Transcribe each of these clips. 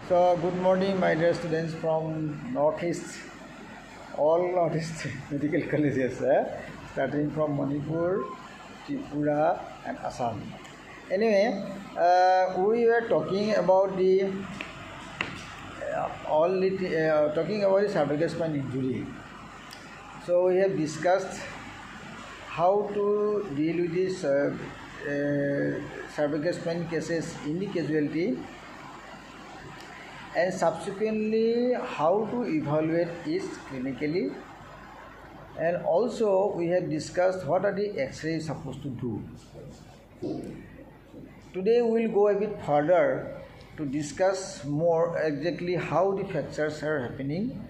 So, good morning, my dear students from Northeast, all Northeast medical colleges, starting from Manipur, Tripura, and Assam. Anyway, we were talking about the cervical spine injury. So, we have discussed how to deal with this cervical spine cases in the casualty, and subsequently how to evaluate it clinically, and also we have discussed what are the X-rays supposed to do. Today we will go a bit further to discuss more exactly how the fractures are happening.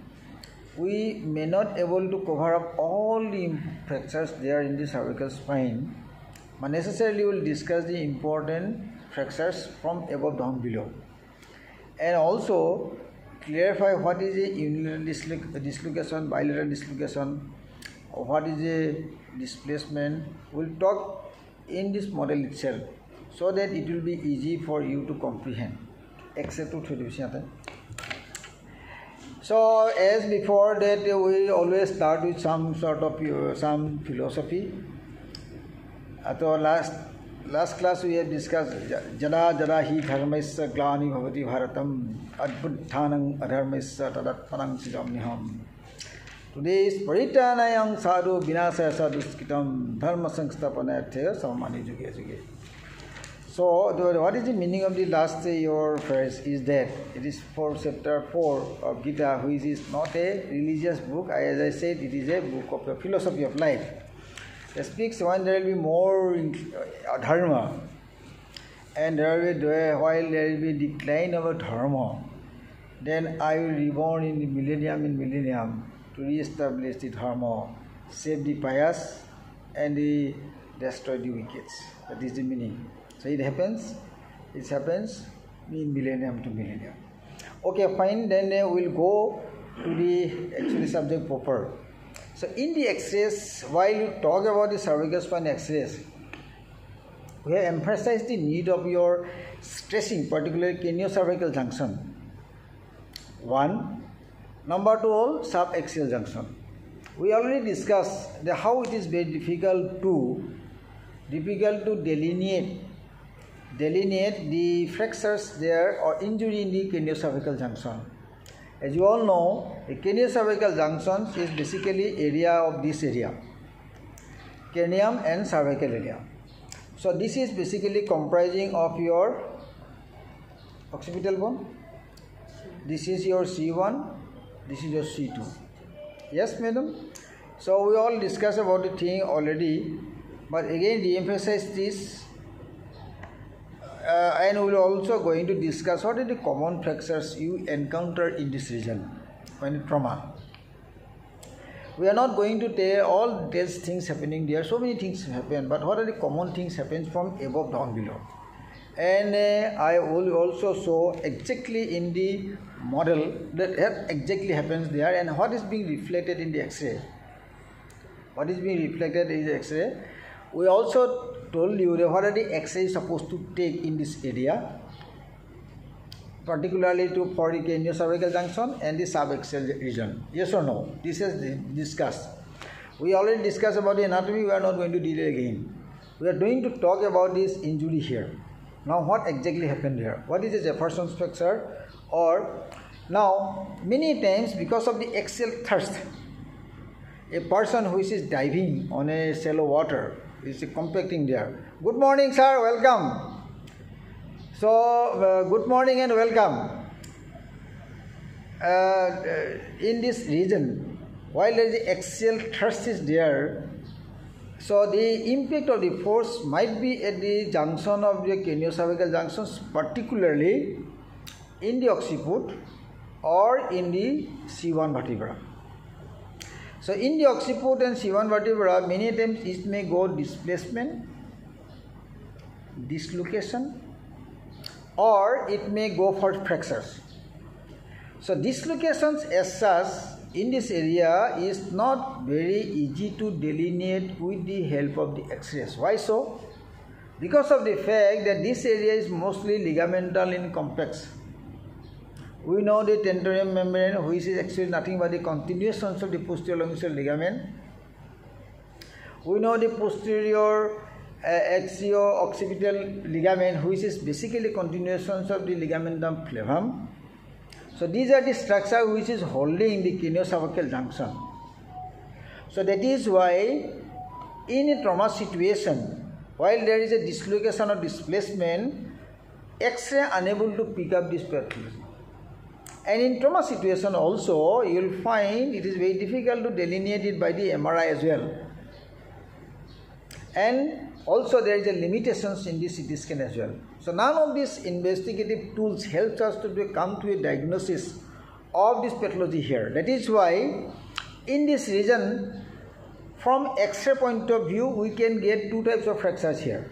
We may not able to cover up all the fractures there in the cervical spine, but necessarily we will discuss the important fractures from above down below, and also clarify what is a unilateral dislocation, bilateral dislocation, or what is a displacement. We will talk in this model itself so that it will be easy for you to comprehend. So as before that, we always start with some sort of some philosophy. So last class we have discussed jada hi dharmaisya glani bhavati bharatam adbuddhanam adharmaisya tadatpanam sigamniham. Today is paritanayam sadhu vinasaya sadhuskitam dharma samsthapanarthaya samani juge juge. So what is the meaning of the last your phrase is that it is for chapter 4 of Gita, which is not a religious book. As I said, it is a book of the philosophy of life. It speaks when there will be more dharma, and while there will be decline of dharma, then I will reborn in the millennium to re-establish the dharma, save the pious, and destroy the wicked. That is the meaning. So it happens in millennium to millennium. Okay, fine. Then we will go to the actual subject proper. So in the X-rays, while you talk about the cervical spine X-rays, we have emphasized the need of your stressing, particularly craniocervical junction. 1. Number 2, subaxial junction. We already discussed how it is very difficult to delineate the fractures there or injury in the craniocervical junction. As you all know, a craniocervical junction is basically area of this area, cranium and cervical area. So this is basically comprising of your occipital bone. This is your C1, this is your C2. Yes, madam? So we all discussed about the thing already, but again re-emphasize this. And we are also going to discuss what are the common fractures you encounter in this region when trauma. We are not going to tell all these things happening there. So many things happen, but what are the common things happen from above down below? And I will also show exactly in the model that exactly happens there and what is being reflected in the X-ray. What is being reflected in the X-ray? We also told you that what are the X-rays supposed to take in this area, particularly for the craniocervical junction and the subaxial region. Yes or no? This is discussed. We already discussed about the anatomy. We are not going to deal again. We are going to talk about this injury here. Now, what exactly happened here? What is the Jefferson's fracture? Or now, many times because of the axial thrust, a person who is diving on a shallow water is compacting there. Good morning, sir. Welcome. So, good morning and welcome. In this region, while the axial thrust is there, so the impact of the force might be at the junction of the craniocervical junctions, particularly in the occiput or in the C1 vertebra. So in the occiput and C1 vertebra, many times it may go displacement, dislocation, or it may go for fractures. So dislocations as such in this area is not very easy to delineate with the help of the X-rays. Why so? Because of the fact that this area is mostly ligamental in complex. We know the tentorium membrane, which is actually nothing but the continuation of the posterior longicular ligament. We know the posterior axio-occipital ligament, which is basically continuations of the ligamentum flavum. So these are the structure which is holding the craniocervical junction. So that is why in a trauma situation, while there is a dislocation or displacement, X-ray unable to pick up this pathology. And in trauma situation also, you will find it is very difficult to delineate it by the MRI as well. And also there is a limitations in the CT scan as well. So none of these investigative tools helps us to come to a diagnosis of this pathology here. That is why in this region, from X-ray point of view, we can get two types of fractures here.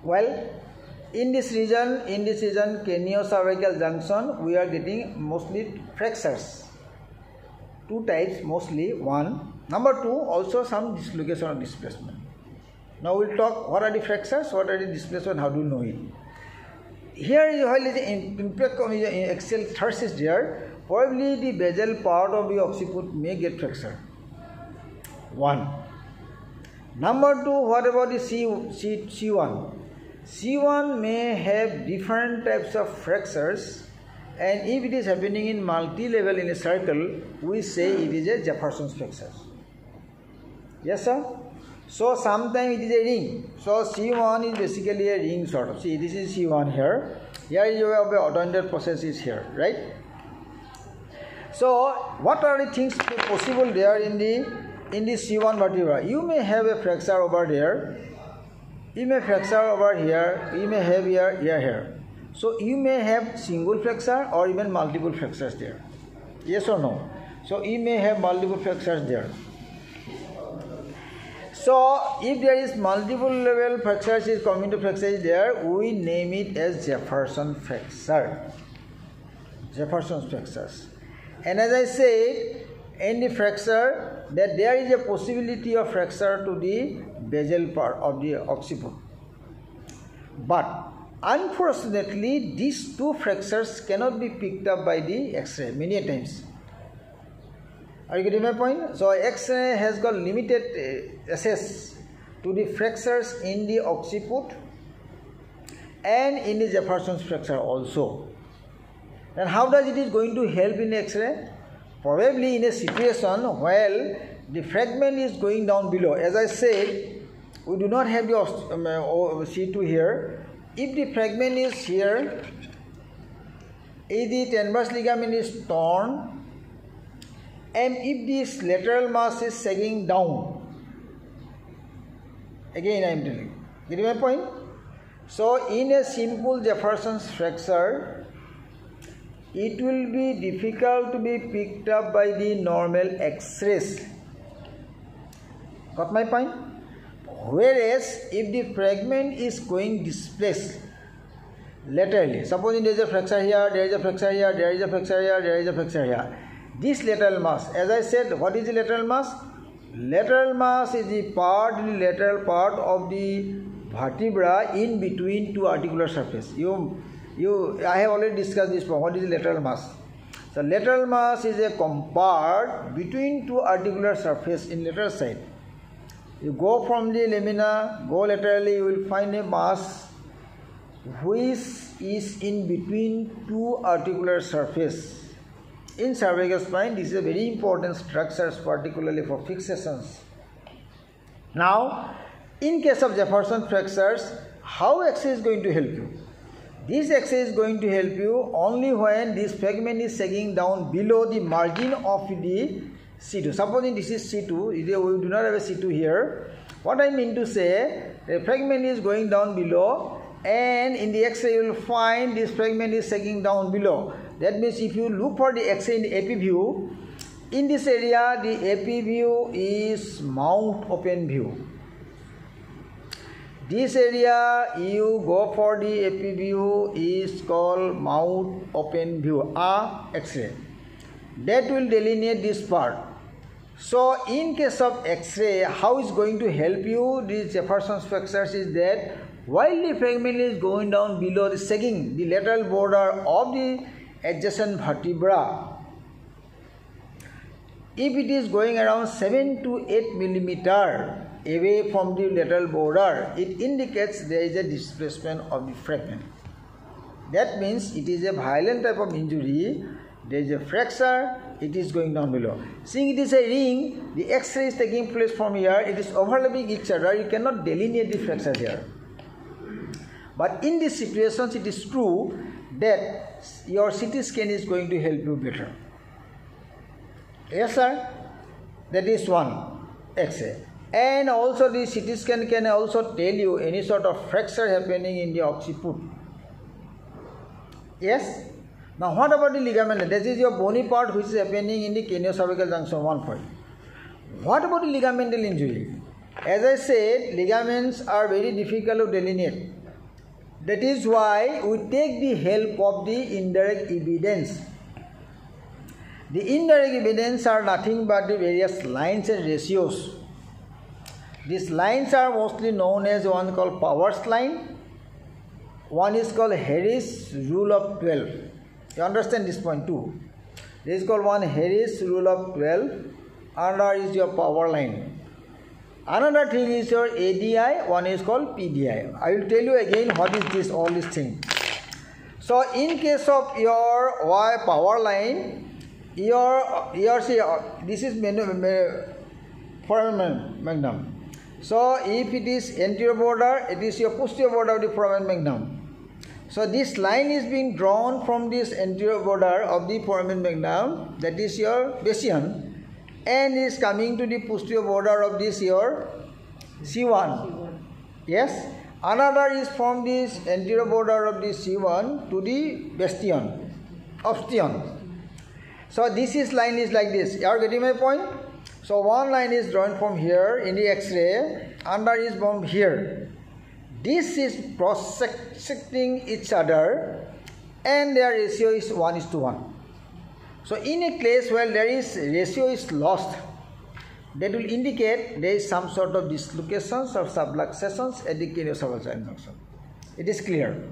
Well, in this region, craniocervical junction, we are getting mostly fractures. Two types mostly, one. Number two, also some dislocation or displacement. Now we will talk what are the fractures, what are the displacement, how do you know it. Here is while the impact of the axial thrust is there, probably the basal part of the occiput may get fracture. One. Number two, what about the C1? C1 may have different types of fractures, and if it is happening in multi-level in a circle, we say it is a Jefferson's fracture. Yes, sir? So sometimes it is a ring. So C1 is basically a ring sort of. See, this is C1 here. Here is your autoinduced process is here, right? So what are the things possible there in the C1 vertebra? You may have a fracture over there. You may fracture over here. You may have here. So you may have single fracture or even multiple fractures there. Yes or no? So you may have multiple fractures there. So if there is multiple level fractures is coming to fractures there, we name it as Jefferson fracture. Jefferson's fractures. And as I said, in the fracture, that there is a possibility of fracture to the basal part of the occiput. But unfortunately, these two fractures cannot be picked up by the X-ray many times. Are you getting my point? So X-ray has got limited access to the fractures in the occiput and in the Jefferson's fracture also. And how does it is going to help in X-ray? Probably in a situation while the fragment is going down below. As I said, we do not have the C2 here. If the fragment is here, if the transverse ligament is torn, and if this lateral mass is sagging down, again I am telling you, getting my point? So in a simple Jefferson's fracture, it will be difficult to be picked up by the normal X-rays. Got my point? Whereas if the fragment is going displaced laterally, supposing there is a fracture here, there is a fracture here, there is a fracture here, there is a fracture here. This lateral mass, as I said, what is the lateral mass? Lateral mass is the lateral part of the vertebra in between two articular surfaces. I have already discussed this point. What is the lateral mass? So lateral mass is a part between two articular surfaces in lateral side. You go from the lamina, go laterally, you will find a mass which is in between two articular surfaces. In cervical spine, this is a very important structure, particularly for fixations. Now, in case of Jefferson fractures, how X-ray is going to help you? This X-ray is going to help you only when this fragment is sagging down below the margin of the C2. Supposing this is C2, we do not have a C2 here. What I mean to say, the fragment is going down below, and in the X-ray you will find this fragment is sagging down below. That means if you look for the X-ray in the AP view, in this area the AP view is mount open view. This area you go for the AP view is called mount open view, X-ray. That will delineate this part. So in case of X-ray, how is going to help you these Jefferson's fractures is that while the fragment is going down below the sagging, the lateral border of the adjacent vertebra, if it is going around 7 to 8 millimeter away from the lateral border, it indicates there is a displacement of the fragment. That means it is a violent type of injury. There is a fracture, it is going down below. Seeing it is a ring, the X-ray is taking place from here, it is overlapping each other, you cannot delineate the fracture here. But in these situations, it is true that your CT scan is going to help you better. Yes, sir? That is one X-ray. And also the CT scan can also tell you any sort of fracture happening in the occiput. Yes? Now what about the ligament? This is your bony part which is happening in the craniocervical junction 1 point. What about the ligamental injury? As I said, ligaments are very difficult to delineate. That is why we take the help of the indirect evidence. The indirect evidence are nothing but the various lines and ratios. These lines are mostly known as one called Powers line. One is called Harris rule of 12. You understand this point too? This is called one Harris rule of 12. Another is your power line. Another thing is your ADI. One is called PDI. I will tell you again what is this, all these things. So in case of your Y power line, this is foramen magnum. So if it is anterior border, it is your posterior border of the foramen magnum. So this line is being drawn from this anterior border of the foramen magnum, that is your Basian, and is coming to the posterior border of this your C1. Yes. Another is from this anterior border of this C1 to the bastion, obsteon. So this is line is like this. You are getting my point? So one line is drawn from here in the X-ray, another is from here. This is cross-secting each other, and their ratio is 1:1. So in a case where there is ratio is lost, that will indicate there is some sort of dislocations or subluxations at the craniocervical junction. It is clear.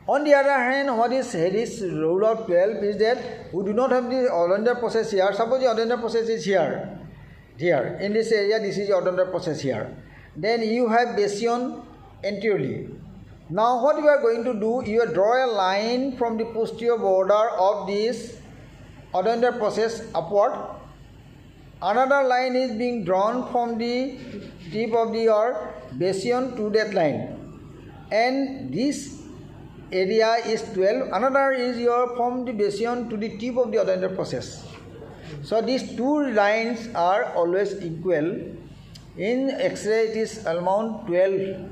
On the other hand, what is Harris rule of 12 is that we do not have the odontal process here. Suppose the odontal process is here. In this area, this is the odontal process here. Then you have bastion anteriorly. Now what you are going to do, you draw a line from the posterior border of this odontal process upward. Another line is being drawn from the tip of your bastion to that line. And this area is 12. Another is your from the bastion to the tip of the odontal process. So these two lines are always equal. In X-ray it is around 12.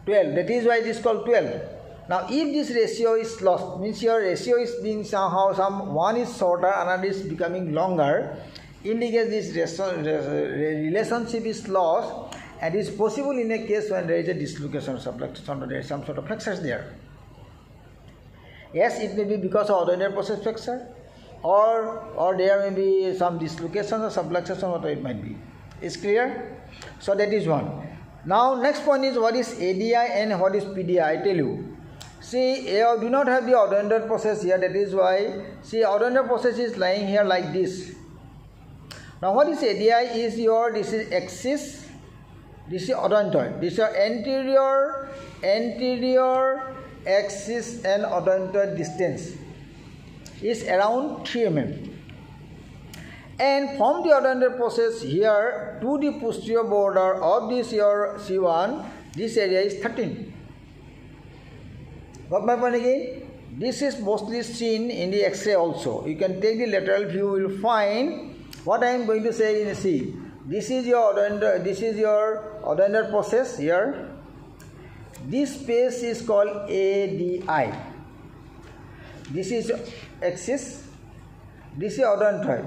That is why it is called 12. Now if this ratio is lost, means your ratio is being somehow, one is shorter, another is becoming longer, indicates this relationship is lost, and it is possible in a case when there is a dislocation or subluxation or there is some sort of fractures there. Yes, it may be because of odontal process fracture, or there may be some dislocation or subluxation, whatever it might be. Is clear? So that is one. Now next point is what is ADI and what is PDI. I tell you. See, you do not have the odontal process here. That is why, see, odontal process is lying here like this. Now what is ADI is your, this is axis, this is odontoid. This is your anterior axis and odontoid distance is around 3 mm. And from the odontal process here to the posterior border of this your C1, this area is 13. Got my point again? This is mostly seen in the X-ray also. You can take the lateral view, you will find what I am going to say in C. This is your odontal process here. This space is called ADI. This is axis. This is odontoid.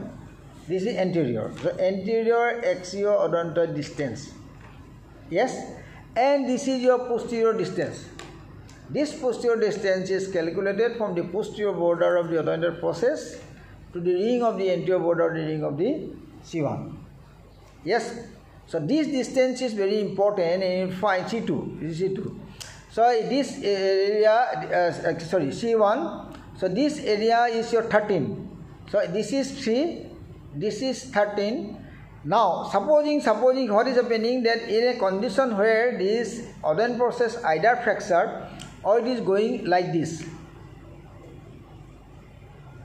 This is anterior. The anterior axio-odontoid distance. Yes? And this is your posterior distance. This posterior distance is calculated from the posterior border of the odontal process to the ring of the anterior border of the ring of the C1. Yes? So this distance is very important and you find C2. This is C2. So this area, C1. So this area is your 13. So this is 3. This is 13. Now supposing what is happening, that in a condition where this odorant process either fractured or it is going like this.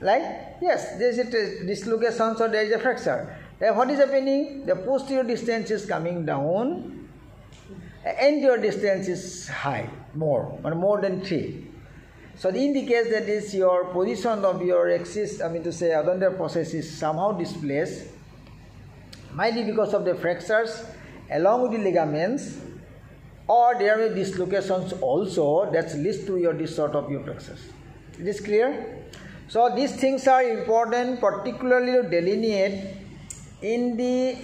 Like, yes, there is a dislocation, so there is a fracture. Then what is happening? The posterior distance is coming down, anterior distance is high, more than 3. So it indicates that is your position of your axis, odontal process is somehow displaced, might be because of the fractures along with the ligaments, or there may be dislocations also that leads to this sort of your plexus. It is clear? So these things are important, particularly to delineate in the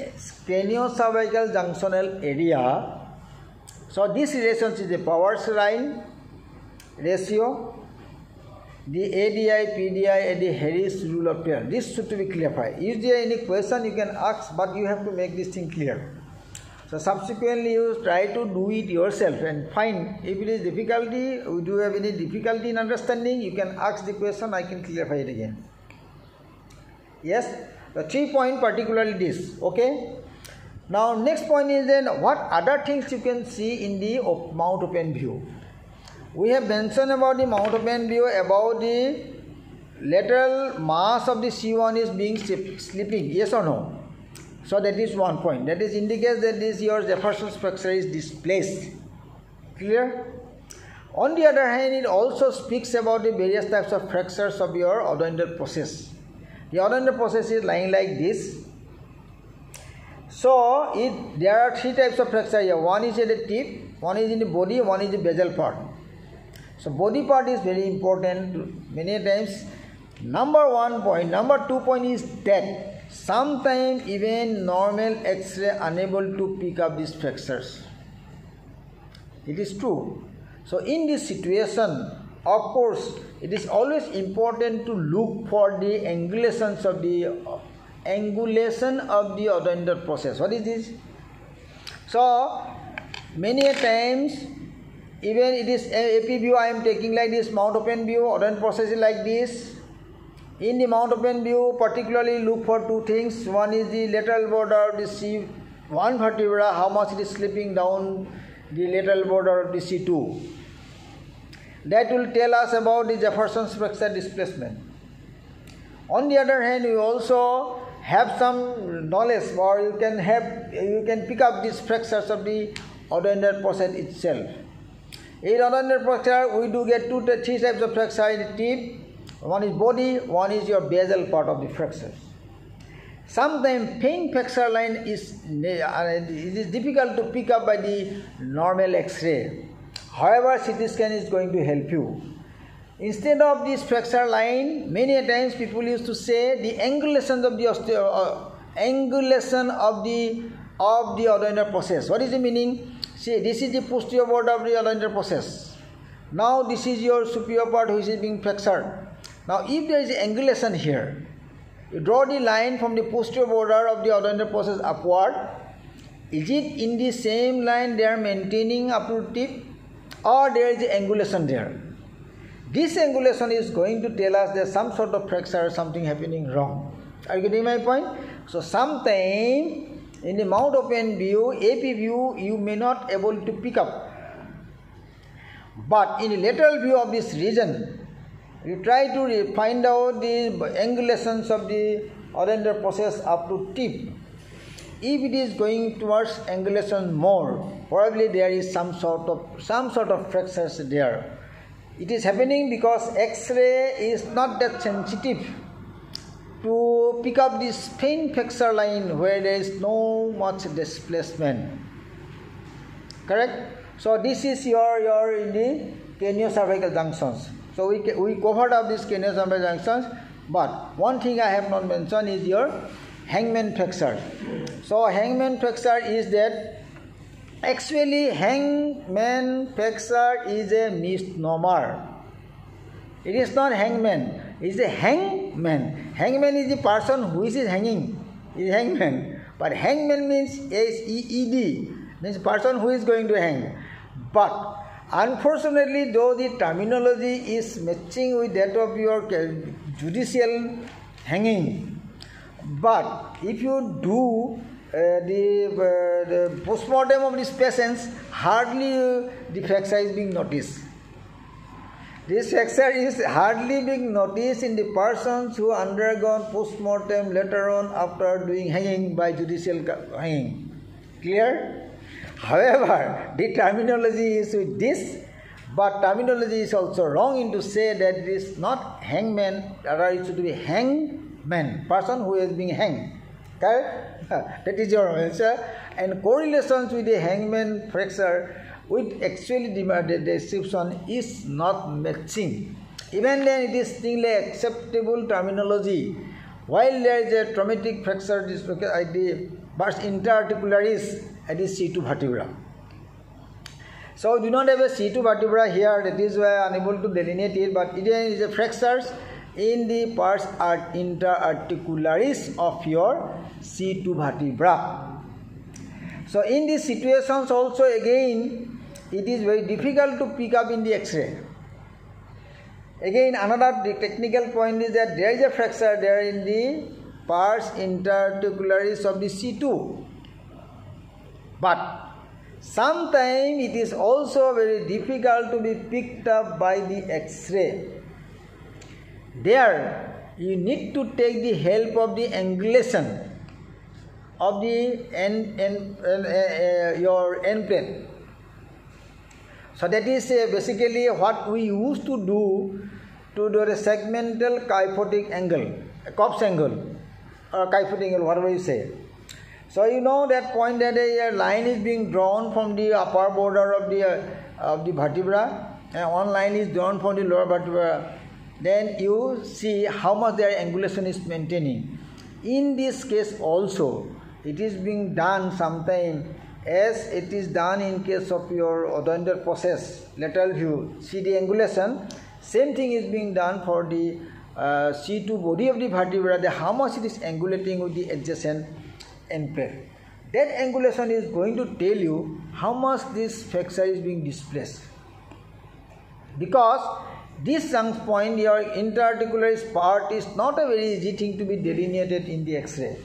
craniocervical junctional area. So this relationship is the Powers line ratio, the ADI, PDI, and the Harris rule of pair. This should be clarified. If there is any question, you can ask, but you have to make this thing clear. So subsequently, you try to do it yourself and find if it is difficulty, do you have any difficulty in understanding, you can ask the question, I can clarify it again. Yes, the 3 point particularly this, okay. Now next point is then what other things you can see in the mouth open view. We have mentioned about the mouth open view, about the lateral mass of the C1 is being slipping, yes or no? So that is one point. That is indicates that this your Jefferson's fracture is displaced. Clear? On the other hand, it also speaks about the various types of fractures of your odontal process. The odontal process is lying like this. So there are 3 types of fracture here. One is at the tip, one is in the body, one is the basal part. So body part is very important many times. Number 1 point. Number 2 point is that sometimes even normal X-ray unable to pick up these fractures. It is true. So in this situation, of course, it is always important to look for the angulations of the odontal process. What is this? So many times, even it is AP view I am taking like this, mouth open view, odontal process is like this. In the mouth open view, particularly look for 2 things. One is the lateral border of the C1 vertebra, how much it is slipping down the lateral border of the C2. That will tell us about the Jefferson's fracture displacement. On the other hand, you also have some knowledge, or you can pick up these fractures of the odontal process itself. In odontal fracture, we do get 3 types of fracture in the tip. One is body, one is your basal part of the fractures. Sometimes faint fracture line is difficult to pick up by the normal X-ray. However, CT scan is going to help you. Instead of this fracture line, many times people used to say the angulation of the odontal process. What is the meaning? See, this is the posterior border of the odontal process. Now this is your superior part which is being fractured. Now if there is angulation here, you draw the line from the posterior border of the odontal process upward. Is it in the same line they are maintaining up to tip, or there is angulation there? This angulation is going to tell us that some sort of fracture or something happening wrong. Are you getting my point? So sometime in the mouth open view, AP view, you may not able to pick up. But in the lateral view of this region, you try to find out the angulations of the odontal process up to tip. If it is going towards angulation more, probably there is some sort of fractures there. It is happening because X-ray is not that sensitive to pick up this faint fracture line where there is no much displacement. Correct? So this is your in the craniocervical junctions. So we covered up these craniocervical junctions, but one thing I have not mentioned is your hangman fracture. So hangman fracture is that actually hangman fracture is a misnomer. It is not hangman, it is a hangman. Hangman is the person who is hanging, is hangman. But hangman means S-E-E-D, means person who is going to hang. But Unfortunately, though the terminology is matching with that of your judicial hanging, but if you do the post-mortem of these patients, hardly the fracture is being noticed. This fracture is hardly being noticed in the persons who undergone post-mortem later on after doing hanging by judicial hanging. Clear? However, the terminology is with this, but terminology is also wrong in to say that it is not hangman, rather it should be hangman, person who is being hanged. Correct? That is your answer. And correlations with the hangman fracture with actually the description is not matching. Even then it is still a acceptable terminology. While there is a traumatic fracture at the burst interarticularis at the C2 vertebra. So do not have a C2 vertebra here, that is why I am unable to delineate it, but it is a fractures in the pars interarticularis of your C2 vertebra. So in these situations also again, it is very difficult to pick up in the X-ray. Again, another technical point is that there is a fracture there in the pars interarticularis of the C2. But sometimes it is also very difficult to be picked up by the X-ray. There, you need to take the help of the angulation of the your end plane. So that is basically what we used to do to do a segmental kyphotic angle, a Kopp's angle, or kyphotic angle, whatever you say. So you know that point that a line is being drawn from the upper border of the vertebra, and one line is drawn from the lower vertebra. Then you see how much their angulation is maintaining. In this case also, it is being done sometime as it is done in case of your odontal process, lateral view. See the angulation. Same thing is being done for the C2 body of the vertebra, how much it is angulating with the adjacent end plane. That angulation is going to tell you how much this fracture is being displaced. Because this junction point, your interarticularis part, is not a very easy thing to be delineated in the X-ray.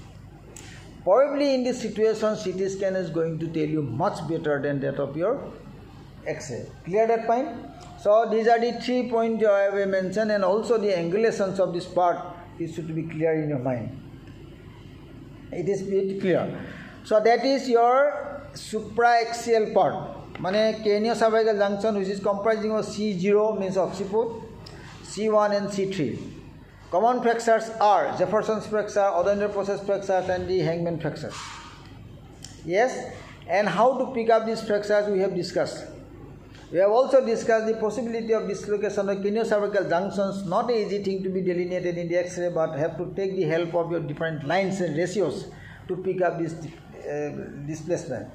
Probably in this situation, CT scan is going to tell you much better than that of your X-ray. Clear that point? So these are the 3 points I have mentioned, and also the angulations of this part is to be clear in your mind. It is bit clear. So that is your supraaxial part. Mane craniocervical junction, which is comprising of C0 means occiput, C1 and C3. Common fractures are Jefferson's fracture, odontal process fractures, and the hangman fractures. Yes, and how to pick up these fractures we have discussed. We have also discussed the possibility of dislocation of craniocervical junctions, not an easy thing to be delineated in the X-ray, but have to take the help of your different lines and ratios to pick up this displacement.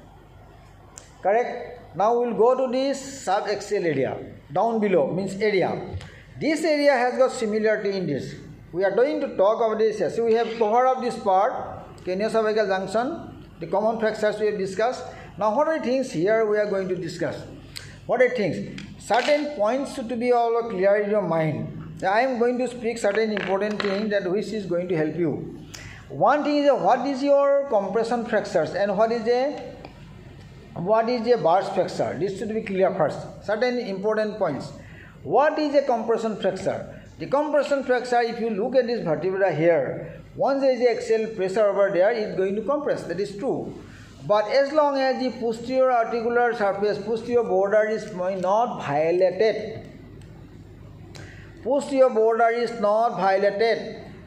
Correct? Now we will go to this subaxial area, down below means area. This area has got similarity in this. We are going to talk about this. So we have covered up this part, craniocervical junction, the common fractures we have discussed. Now what are things here we are going to discuss? What are things? Certain points should be all clear in your mind. I am going to speak certain important things that which is going to help you. One thing is what is your compression fractures and what is a burst fracture. This should be clear first. Certain important points. What is a compression fracture? The compression fracture, if you look at this vertebra here, once there is an axial pressure over there, it is going to compress. That is true. But as long as the posterior articular surface, posterior border is not violated,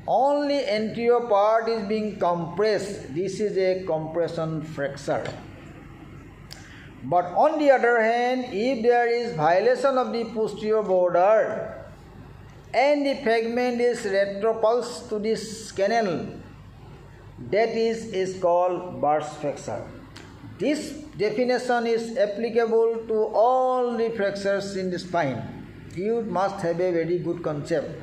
only anterior part is being compressed, this is a compression fracture. But on the other hand, if there is violation of the posterior border and the fragment is retropulsed to this canal, that is called burst fracture. This definition is applicable to all the fractures in the spine. You must have a very good concept.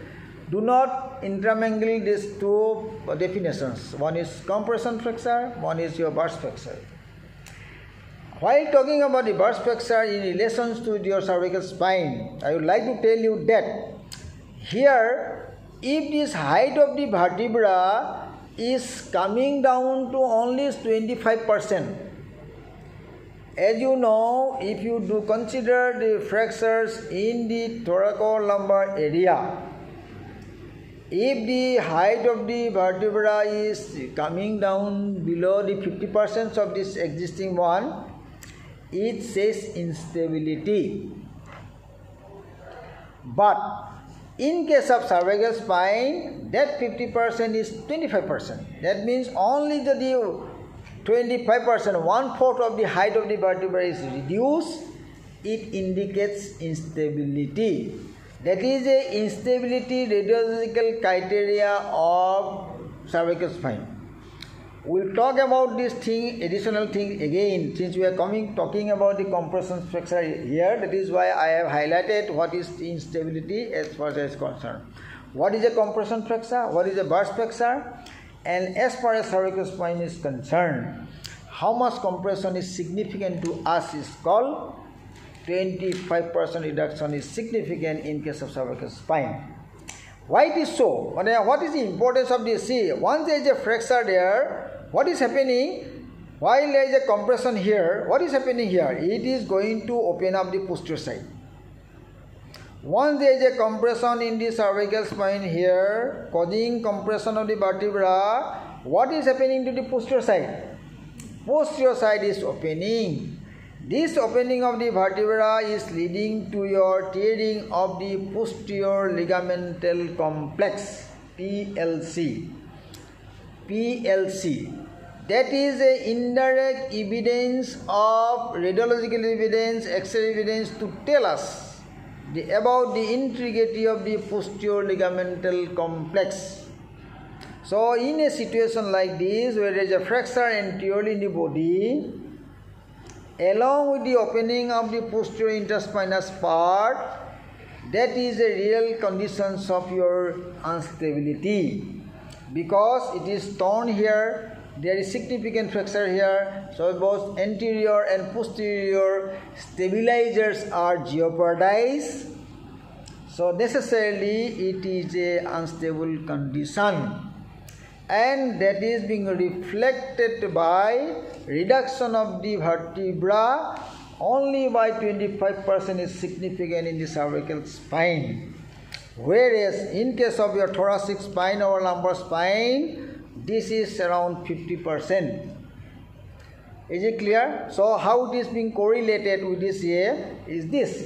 Do not intermingle these two definitions. One is compression fracture, one is your burst fracture. While talking about the burst fracture in relation to your cervical spine, I would like to tell you that here, if this height of the vertebra is coming down to only 25%, as you know, if you do consider the fractures in the thoracolumbar area, if the height of the vertebra is coming down below the 50% of this existing one, it says instability. But in case of cervical spine, that 50% is 25%. That means only the 25%, 1/4 of the height of the vertebra is reduced. It indicates instability. That is a instability radiological criteria of cervical spine. We'll talk about this thing, additional thing again, since we are talking about the compression fracture here. That is why I have highlighted what is instability as far as concerned. What is a compression fracture? What is a burst fracture? And as far as cervical spine is concerned, how much compression is significant to us is called 25% reduction is significant in case of cervical spine. Why it is so? What is the importance of this? See, once there is a fracture there, what is happening? While there is a compression here, what is happening here? It is going to open up the posterior side. Once there is a compression in the cervical spine here, causing compression of the vertebra, what is happening to the posterior side? Posterior side is opening. This opening of the vertebra is leading to your tearing of the posterior ligamental complex, PLC. PLC. That is a indirect evidence of radiological evidence, X-ray evidence to tell us about the integrity of the posterior ligamental complex. So in a situation like this, where there is a fracture anteriorly in the body, along with the opening of the posterior interspinous part, that is a real condition of your instability, because it is torn here, there is significant fracture here, so both anterior and posterior stabilizers are jeopardized, so necessarily it is a unstable condition, and that is being reflected by reduction of the vertebra only by 25% is significant in the cervical spine. Whereas in case of your thoracic spine or lumbar spine, this is around 50%. Is it clear? So how it is being correlated with this here is this.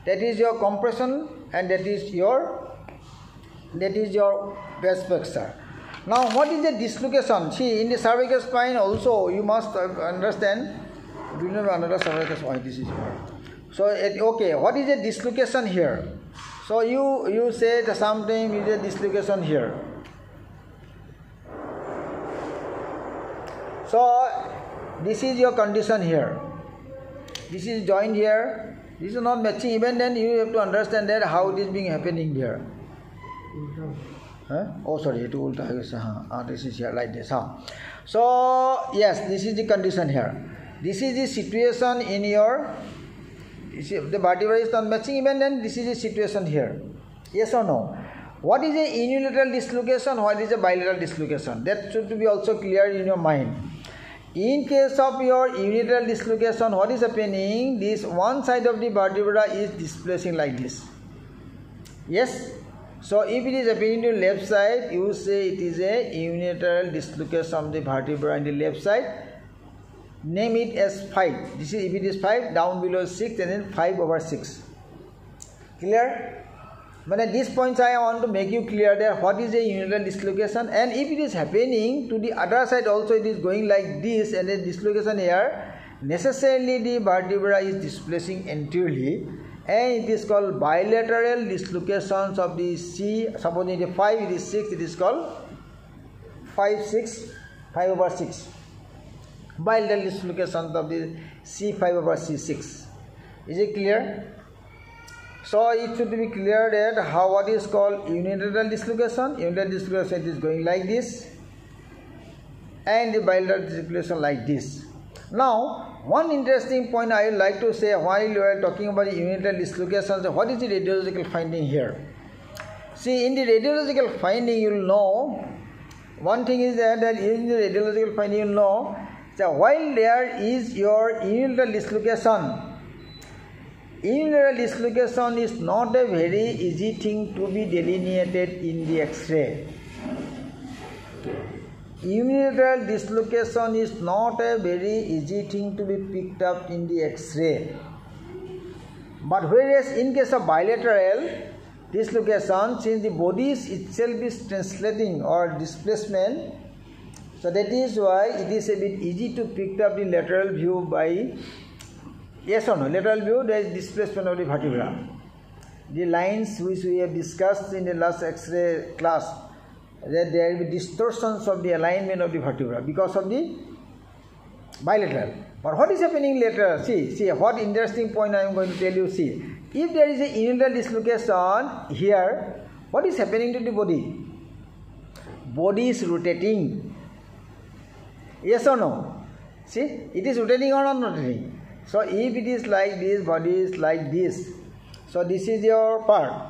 That is your compression and that is your base fracture. Now, what is the dislocation? See, in the cervical spine also, you must understand. Do you know another cervical spine? This is here. So, okay, what is the dislocation here? So, you say that sometimes is a dislocation here. So, this is your condition here. This is joint here. This is not matching. Even then, you have to understand that how it is being happening here. Oh, sorry, it will this is here like this. So, yes, this is the condition here. This is the situation in your, the vertebra is not matching, even then this is the situation here. Yes or no? What is a unilateral dislocation? What is a bilateral dislocation? That should be also clear in your mind. In case of your unilateral dislocation, what is happening? This one side of the vertebra is displacing like this. Yes? So, if it is happening to the left side, you say it is a unilateral dislocation of the vertebra in the left side. Name it as 5. This is, if it is 5, down below 6, and then 5/6. Clear? But at this point, I want to make you clear that what is a unilateral dislocation, and if it is happening to the other side also, it is going like this, and the dislocation here, necessarily the vertebra is displacing anteriorly. And it is called bilateral dislocations of the C. Suppose it is 5, it is 6, it is called 5/6. Bilateral dislocations of the C5/C6. Is it clear? So it should be clear that what is called unilateral dislocation. Unilateral dislocation is going like this, and the bilateral dislocation like this. Now, one interesting point I would like to say while you are talking about the unilateral dislocations, what is the radiological finding here? See, in the radiological finding, you will know, one thing is that in the radiological finding, you will know that while there is your unilateral dislocation is not a very easy thing to be delineated in the X-ray. Unilateral dislocation is not a very easy thing to be picked up in the X-ray. But whereas in case of bilateral dislocation, since the body itself is translating or displacement, so that is why it is a bit easy to pick up the lateral view by, yes or no, lateral view, there is displacement of the vertebra. The lines which we have discussed in the last X-ray class, that there will be distortions of the alignment of the vertebra because of the bilateral. But what is happening lateral? See what interesting point I am going to tell you. See, if there is a unilateral dislocation here, what is happening to the body? Body is rotating. Yes or no? See, it is rotating or not rotating? So if it is like this, body is like this. So this is your part.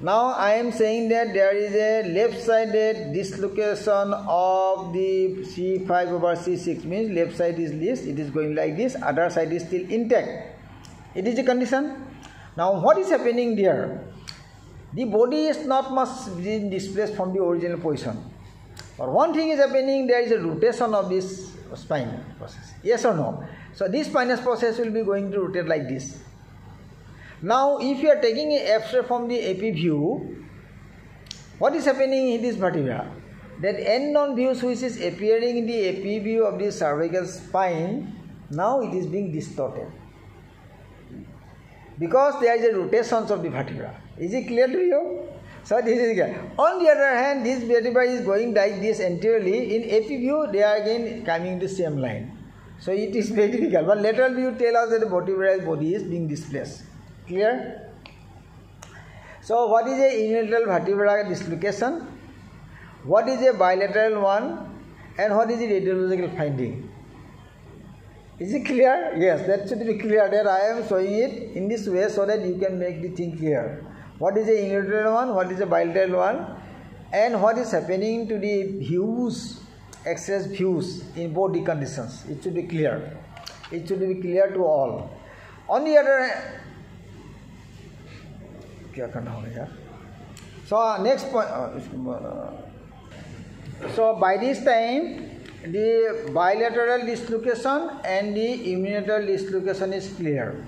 Now I am saying that there is a left-sided dislocation of the C5 over C6, means left side is this, it is going like this, other side is still intact. It is a condition. Now what is happening there? The body is not much displaced from the original position. But one thing is happening, there is a rotation of this spine process. Yes or no? So this spinous process will be going to rotate like this. Now, if you are taking a X-ray from the AP view, what is happening in this vertebra? That end-on views which is appearing in the AP view of the cervical spine, now it is being distorted. Because there is a rotation of the vertebra. Is it clear to you? So this is clear. On the other hand, this vertebra is going like this anteriorly. In AP view, they are again coming to the same line. So it is very difficult. But lateral view tells us that the vertebral body is being displaced. Clear? So what is a unilateral vertebral dislocation? What is a bilateral one? And what is the radiological finding? Is it clear? Yes, that should be clear. That I am showing it in this way so that you can make the thing clear. What is a unilateral one? What is a bilateral one? And what is happening to the views, excess views in both the conditions? It should be clear. It should be clear to all. On the other hand, so next point. So by this time, the bilateral dislocation and the unilateral dislocation is clear.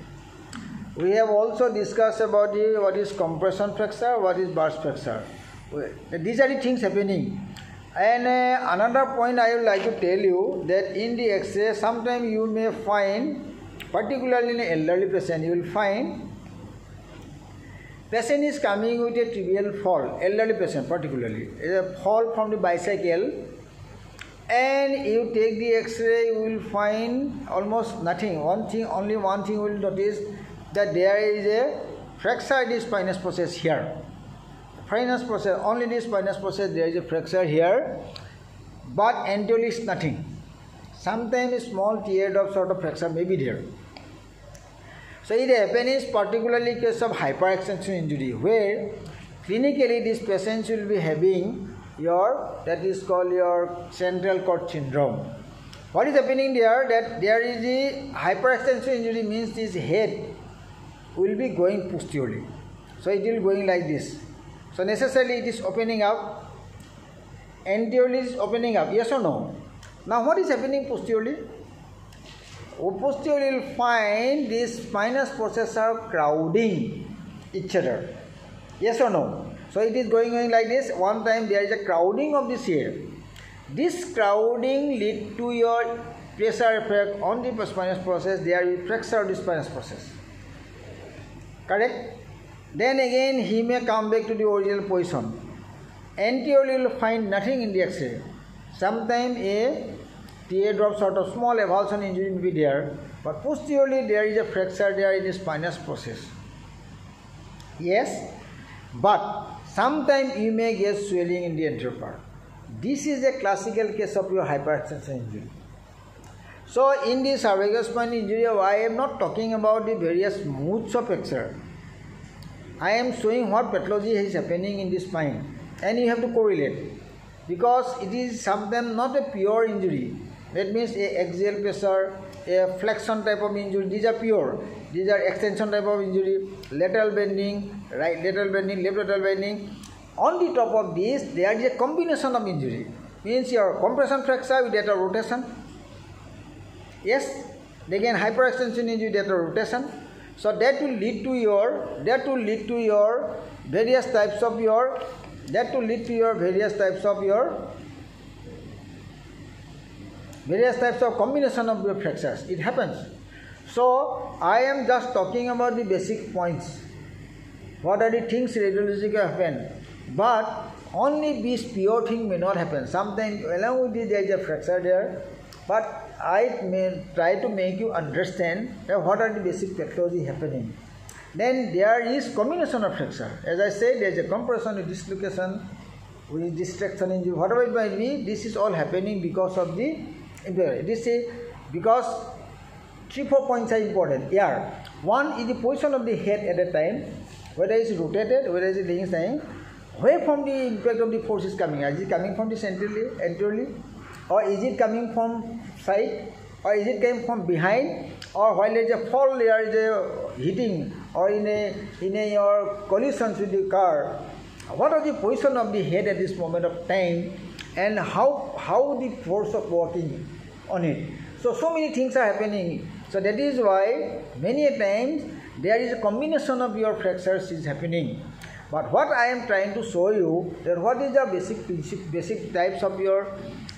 We have also discussed about what is compression fracture, what is burst fracture. These are the things happening. And another point I would like to tell you, that in the X-ray, sometimes you may find, particularly in an elderly patient, you will find patient is coming with a trivial fall, elderly patient particularly, a fall from the bicycle, and you take the X-ray, you will find almost nothing. Only one thing you will notice, that there is a fracture in the spinous process here. Spinous process, only this spinous process, there is a fracture here, but anteriorly is nothing. Sometimes a small teardrop sort of fracture may be there. So it happens particularly in case of hyperextension injury, where clinically these patients will be having that is called your central cord syndrome. What is happening there? That there is a hyperextension injury, means this head will be going posteriorly. So it will going like this. So necessarily it is opening up. Anteriorly is opening up. Yes or no? Now what is happening posteriorly? Posteriorly you will find these spinous processes are crowding each other. Yes or no? So it is going like this. One time there is a crowding of this here. This crowding lead to your pressure effect on the spinous process. There is fracture of the spinous process. Correct? Then again he may come back to the original position. Anteriorly you will find nothing in the X-ray. Sometimes a teardrop sort of small avulsion injury may be there, but posteriorly there is a fracture there in the spinous process. Yes, but sometimes you may get swelling in the anterior part. This is a classical case of your hyperextension injury. So in the cervical spine injury, I am not talking about the various moods of fracture. I am showing what pathology is happening in the spine, and you have to correlate, because it is sometimes not a pure injury. That means a axial pressure, a flexion type of injury, these are pure. These are extension type of injury, lateral bending, right lateral bending, left lateral bending. On the top of this, there is a combination of injury. Means your compression fracture with lateral rotation. Yes, again hyperextension injury with lateral rotation. So that will lead to your various types of combination of your fractures. It happens. So I am just talking about the basic points. What are the things radiologically happen? But only this pure thing may not happen. Sometimes along with this there is a fracture there. But I may try to make you understand that what are the basic pathology happening. Then there is combination of fracture. As I said, there is a compression with dislocation, with distraction injury, whatever it might be. This is all happening because of the impairment. This is because 3-4 points are important here. One is the position of the head at a time, whether it is rotated, whether it is lying standing, where from the impact of the force is coming. Is it coming from the centrally, anteriorly, or is it coming from side, or is it coming from behind, or while there is a fall there is a hitting, or in your collisions with the car. What are the position of the head at this moment of time, and how the force of working on it. So many things are happening. So that is why many times there is a combination of your fractures is happening. But what I am trying to show you that what is the basic types of your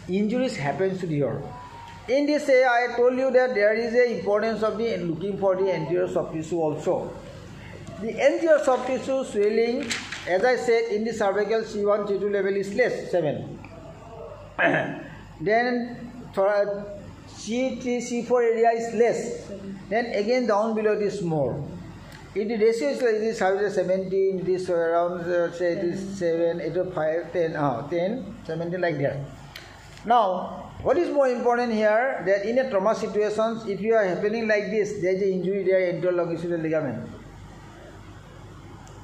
injuries happens to here. In this I told you that there is a importance of the looking for the anterior soft tissue also. The anterior soft tissue swelling, as I said, in the cervical C1, C2 level is less, 7. Then C3, C4 area is less. Then again down below it is more. If the ratio is like this, how is it 17, it is around say it is 7, 8 or 5, 10, 17 like that. Now, what is more important here, that in a trauma situations, if you are happening like this, there is an injury there, anterior longitudinal ligament.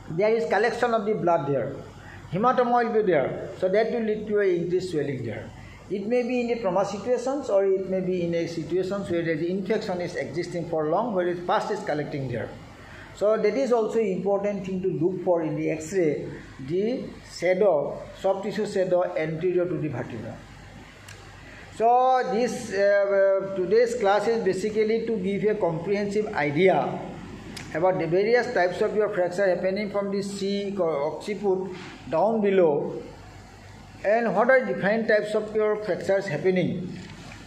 There is collection of the blood there. Hematoma will be there. So that will lead to an increased swelling there. It may be in the trauma situations, or it may be in a situations where the infection is existing for long, where its pus is collecting there. So that is also important thing to look for in the X-ray, the shadow, soft tissue shadow anterior to the vertebra. So this today's class is basically to give a comprehensive idea about the various types of your fracture happening from the occiput down below, and what are different types of your fractures happening.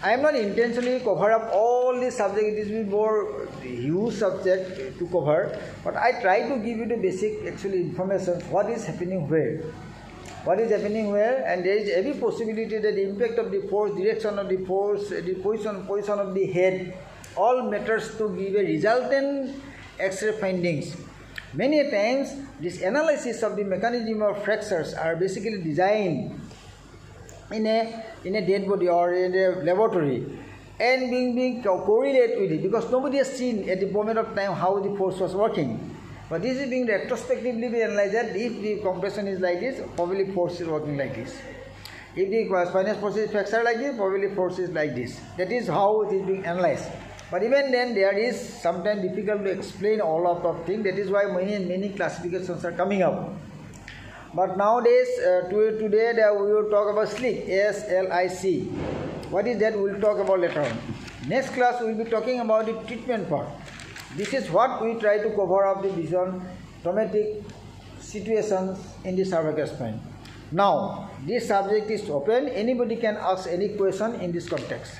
I am not intentionally cover up all the subject. It is more huge subject to cover, but I try to give you the basic actually information, what is happening where. What is happening where, and there is every possibility that the impact of the force, direction of the force, the position of the head, all matters to give a resultant X-ray findings. Many times, this analysis of the mechanism of fractures are basically designed in a dead body or in a laboratory, and being correlate with it, because nobody has seen at the moment of time how the force was working. But this is being retrospectively analyzed that if the compression is like this, probably force is working like this. If the spinous force is fracture like this, probably force is like this. That is how it is being analyzed. But even then, there is sometimes difficult to explain all of things. That is why many classifications are coming up. But nowadays, today we will talk about SLIC, S-L-I-C. What is that? We will talk about later on. Next class, we will be talking about the treatment part. This is what we try to cover up the vision traumatic situations in the cervical spine. Now, this subject is open. Anybody can ask any question in this context.